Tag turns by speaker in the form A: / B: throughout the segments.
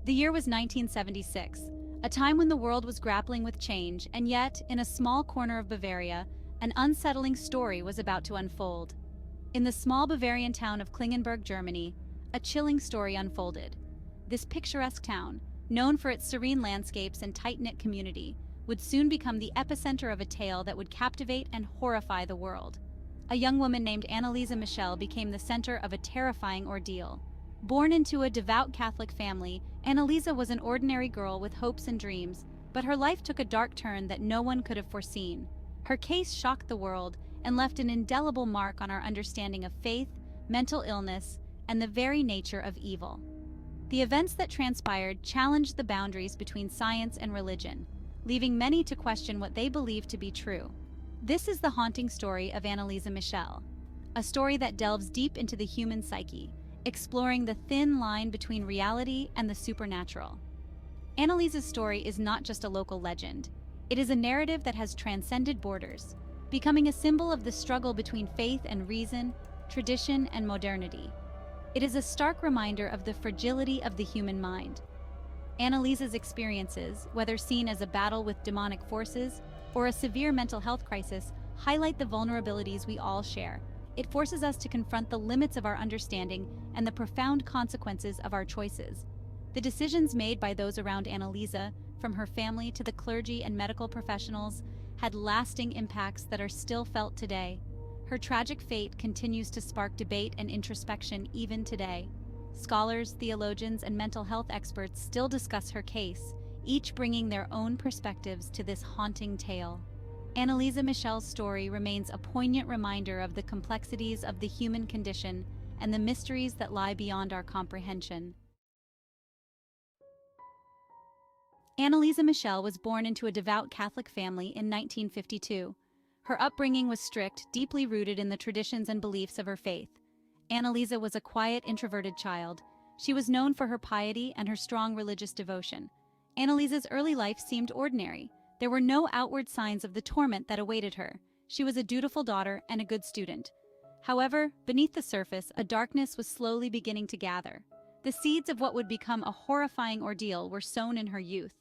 A: The year was 1976, a time when the world was grappling with change, and yet, in a small corner of Bavaria, an unsettling story was about to unfold. In the small Bavarian town of Klingenberg, Germany, a chilling story unfolded. This picturesque town, known for its serene landscapes and tight-knit community, would soon become the epicenter of a tale that would captivate and horrify the world. A young woman named Anneliese Michel became the center of a terrifying ordeal. Born into a devout Catholic family, Anneliese was an ordinary girl with hopes and dreams, but her life took a dark turn that no one could have foreseen. Her case shocked the world and left an indelible mark on our understanding of faith, mental illness, and the very nature of evil. The events that transpired challenged the boundaries between science and religion, leaving many to question what they believed to be true. This is the haunting story of Anneliese Michel, a story that delves deep into the human psyche, exploring the thin line between reality and the supernatural. Anneliese's story is not just a local legend. It is a narrative that has transcended borders, becoming a symbol of the struggle between faith and reason, tradition and modernity. It is a stark reminder of the fragility of the human mind. Anneliese's experiences, whether seen as a battle with demonic forces or a severe mental health crisis, highlight the vulnerabilities we all share. It forces us to confront the limits of our understanding and the profound consequences of our choices. The decisions made by those around Anneliese, from her family to the clergy and medical professionals, had lasting impacts that are still felt today. Her tragic fate continues to spark debate and introspection even today. Scholars, theologians, and mental health experts still discuss her case, each bringing their own perspectives to this haunting tale. Anneliese Michel's story remains a poignant reminder of the complexities of the human condition and the mysteries that lie beyond our comprehension. Anneliese Michel was born into a devout Catholic family in 1952. Her upbringing was strict, deeply rooted in the traditions and beliefs of her faith. Anneliese was a quiet, introverted child. She was known for her piety and her strong religious devotion. Anneliese's early life seemed ordinary. There were no outward signs of the torment that awaited her. She was a dutiful daughter and a good student. However, beneath the surface, a darkness was slowly beginning to gather. The seeds of what would become a horrifying ordeal were sown in her youth.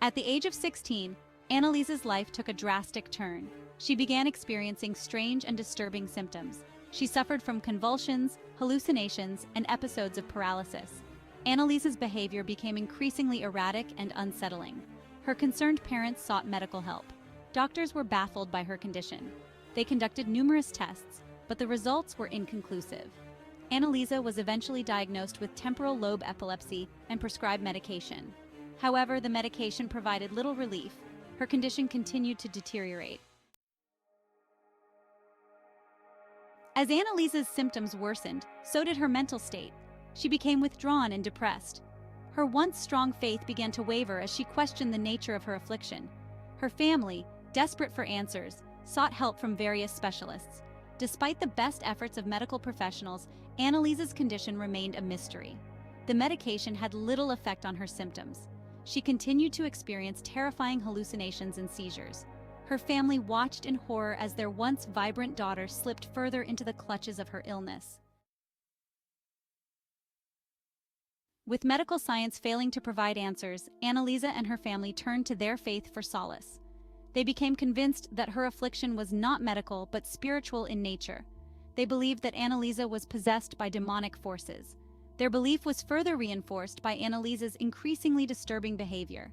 A: At the age of 16, Anneliese's life took a drastic turn. She began experiencing strange and disturbing symptoms. She suffered from convulsions, hallucinations, and episodes of paralysis. Anneliese's behavior became increasingly erratic and unsettling. Her concerned parents sought medical help. Doctors were baffled by her condition. They conducted numerous tests, but the results were inconclusive. Anneliese was eventually diagnosed with temporal lobe epilepsy and prescribed medication. However, the medication provided little relief. Her condition continued to deteriorate. As Anneliese's symptoms worsened, so did her mental state. She became withdrawn and depressed. Her once strong faith began to waver as she questioned the nature of her affliction. Her family, desperate for answers, sought help from various specialists. Despite the best efforts of medical professionals, Anneliese's condition remained a mystery. The medication had little effect on her symptoms. She continued to experience terrifying hallucinations and seizures. Her family watched in horror as their once vibrant daughter slipped further into the clutches of her illness. With medical science failing to provide answers, Anneliese and her family turned to their faith for solace. They became convinced that her affliction was not medical but spiritual in nature. They believed that Anneliese was possessed by demonic forces. Their belief was further reinforced by Anneliese's increasingly disturbing behavior.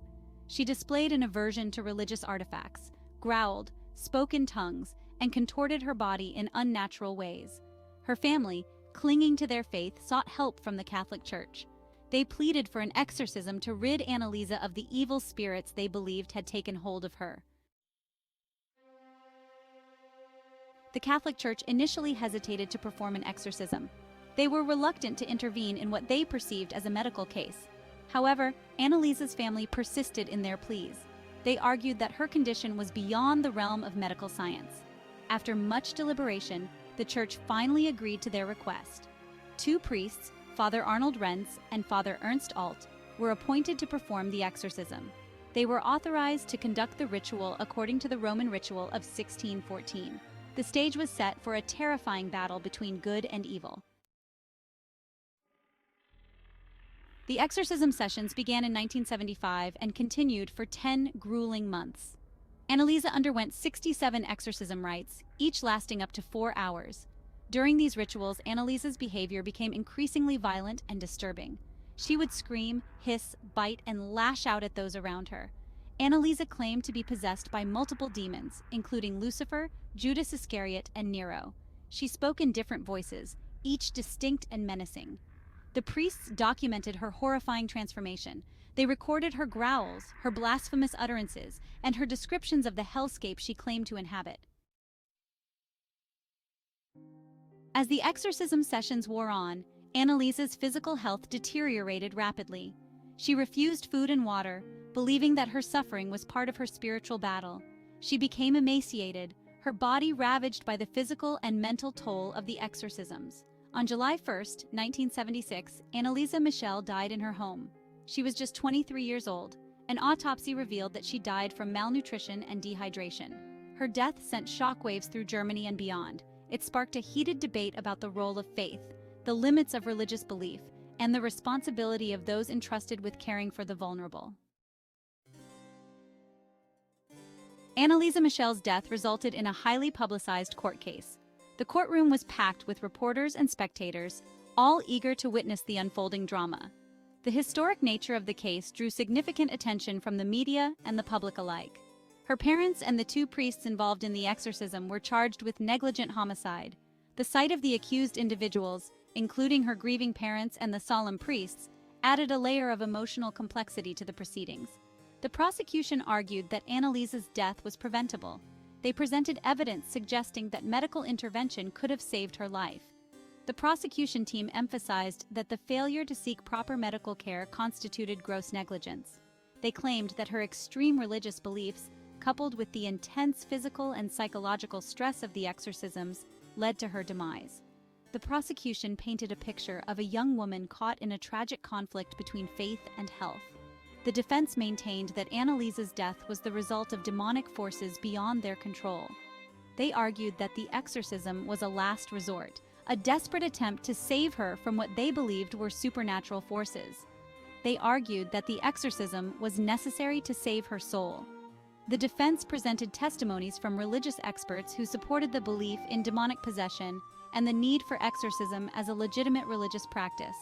A: She displayed an aversion to religious artifacts, growled, spoke in tongues, and contorted her body in unnatural ways. Her family, clinging to their faith, sought help from the Catholic Church. They pleaded for an exorcism to rid Anneliese of the evil spirits they believed had taken hold of her. The Catholic Church initially hesitated to perform an exorcism. They were reluctant to intervene in what they perceived as a medical case. However, Anneliese's family persisted in their pleas. They argued that her condition was beyond the realm of medical science. After much deliberation, the Church finally agreed to their request. Two priests, Father Arnold Renz and Father Ernst Alt, were appointed to perform the exorcism. They were authorized to conduct the ritual according to the Roman ritual of 1614. The stage was set for a terrifying battle between good and evil. The exorcism sessions began in 1975 and continued for 10 grueling months. Anneliese underwent 67 exorcism rites, each lasting up to 4 hours. During these rituals, Anneliese's behavior became increasingly violent and disturbing. She would scream, hiss, bite, and lash out at those around her. Anneliese claimed to be possessed by multiple demons, including Lucifer, Judas Iscariot, and Nero. She spoke in different voices, each distinct and menacing. The priests documented her horrifying transformation. They recorded her growls, her blasphemous utterances, and her descriptions of the hellscape she claimed to inhabit. As the exorcism sessions wore on, Anneliese's physical health deteriorated rapidly. She refused food and water, believing that her suffering was part of her spiritual battle. She became emaciated, her body ravaged by the physical and mental toll of the exorcisms. On July 1, 1976, Anneliese Michel died in her home. She was just 23 years old. An autopsy revealed that she died from malnutrition and dehydration. Her death sent shockwaves through Germany and beyond. It sparked a heated debate about the role of faith, the limits of religious belief, and the responsibility of those entrusted with caring for the vulnerable. Anneliese Michel's death resulted in a highly publicized court case. The courtroom was packed with reporters and spectators, all eager to witness the unfolding drama. The historic nature of the case drew significant attention from the media and the public alike. Her parents and the 2 priests involved in the exorcism were charged with negligent homicide. The sight of the accused individuals, including her grieving parents and the solemn priests, added a layer of emotional complexity to the proceedings. The prosecution argued that Anneliese's death was preventable. They presented evidence suggesting that medical intervention could have saved her life. The prosecution team emphasized that the failure to seek proper medical care constituted gross negligence. They claimed that her extreme religious beliefs, coupled with the intense physical and psychological stress of the exorcisms, led to her demise. The prosecution painted a picture of a young woman caught in a tragic conflict between faith and health. The defense maintained that Anneliese's death was the result of demonic forces beyond their control. They argued that the exorcism was a last resort, a desperate attempt to save her from what they believed were supernatural forces. They argued that the exorcism was necessary to save her soul. The defense presented testimonies from religious experts who supported the belief in demonic possession and the need for exorcism as a legitimate religious practice.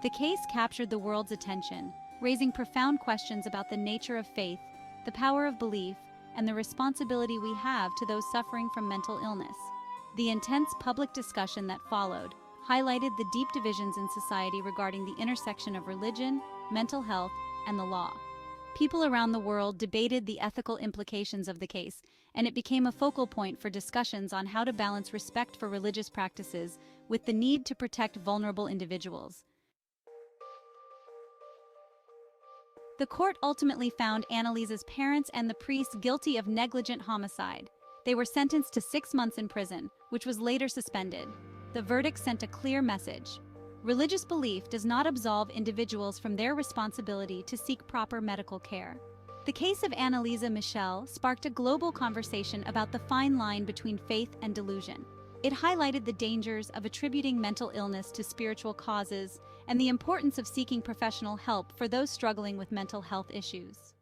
A: The case captured the world's attention, raising profound questions about the nature of faith, the power of belief, and the responsibility we have to those suffering from mental illness. The intense public discussion that followed highlighted the deep divisions in society regarding the intersection of religion, mental health, and the law. People around the world debated the ethical implications of the case, and it became a focal point for discussions on how to balance respect for religious practices with the need to protect vulnerable individuals. The court ultimately found Anneliese's parents and the priests guilty of negligent homicide. They were sentenced to 6 months in prison, which was later suspended. The verdict sent a clear message. Religious belief does not absolve individuals from their responsibility to seek proper medical care. The case of Anneliese Michel sparked a global conversation about the fine line between faith and delusion. It highlighted the dangers of attributing mental illness to spiritual causes and the importance of seeking professional help for those struggling with mental health issues.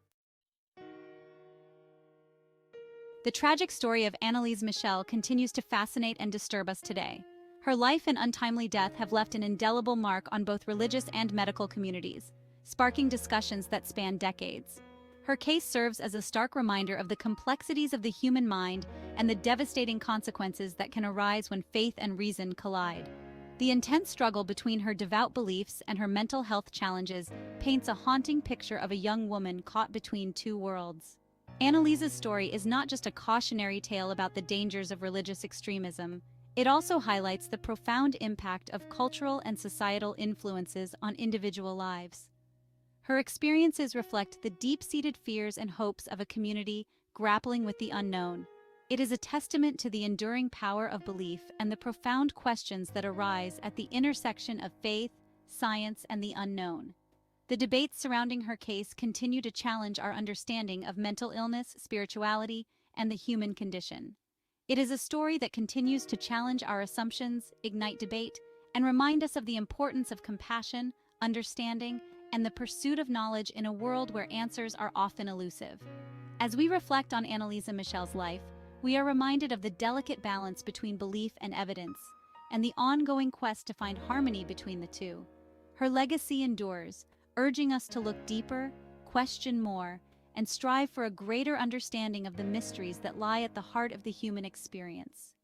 A: The tragic story of Anneliese Michel continues to fascinate and disturb us today. Her life and untimely death have left an indelible mark on both religious and medical communities, sparking discussions that span decades. Her case serves as a stark reminder of the complexities of the human mind and the devastating consequences that can arise when faith and reason collide. The intense struggle between her devout beliefs and her mental health challenges paints a haunting picture of a young woman caught between 2 worlds. Anneliese's story is not just a cautionary tale about the dangers of religious extremism. It also highlights the profound impact of cultural and societal influences on individual lives. Her experiences reflect the deep-seated fears and hopes of a community grappling with the unknown. It is a testament to the enduring power of belief and the profound questions that arise at the intersection of faith, science, and the unknown. The debates surrounding her case continue to challenge our understanding of mental illness, spirituality, and the human condition. It is a story that continues to challenge our assumptions, ignite debate, and remind us of the importance of compassion, understanding, and the pursuit of knowledge in a world where answers are often elusive. As we reflect on Anneliese Michel's life, we are reminded of the delicate balance between belief and evidence, and the ongoing quest to find harmony between the two. Her legacy endures, urging us to look deeper, question more, and strive for a greater understanding of the mysteries that lie at the heart of the human experience.